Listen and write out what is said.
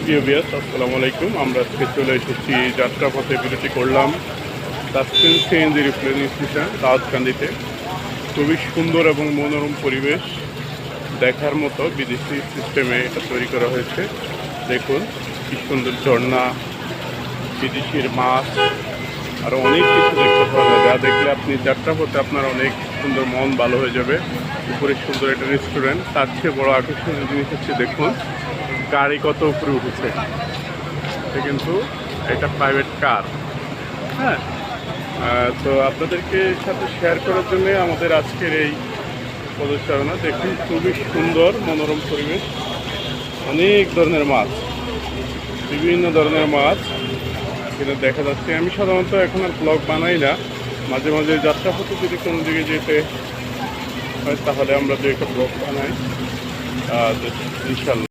প্রিয় ভিউয়ার্স, আসসালামু আলাইকুম। আমরা আজকে চলে এসেছি যাত্রাপথে বিরতি করলাম তাসকিন সিএনজি রিফিলিং স্টেশন দাউদকান্দিতে। খুবই সুন্দর এবং মনোরম পরিবেশ, দেখার মতো বিদেশি সিস্টেমে এটা তৈরি করা হয়েছে। দেখুন কি সুন্দর ঝর্ণা, বিদেশির মাছ, আরও অনেক কিছু দেখতে পাওয়া যায়, যা দেখলে আপনি যাত্রাপথে আপনার অনেক সুন্দর মন ভালো হয়ে যাবে। উপরে সুন্দর একটা রেস্টুরেন্ট, তার চেয়ে বড় আকর্ষণীয় জিনিস হচ্ছে দেখুন গাড়ি কত উপরে উঠেছে। এটা কিন্তু একটা প্রাইভেট কার। হ্যাঁ, তো আপনাদেরকে সাথে শেয়ার করার জন্য আমাদের আজকের এই পদচারণা। দেখুন খুবই সুন্দর মনোরম পরিবেশ, অনেক ধরনের মাছ, বিভিন্ন ধরনের মাছ এখানে দেখা যাচ্ছে। আমি সাধারণত এখন আর ব্লগ বানাই না, মাঝে মাঝে যাত্রাপথে যদি কোনো দিকে যেতে হয় তাহলে আমরা দু একটা ব্লগ বানাই ইনশাল্লাহ।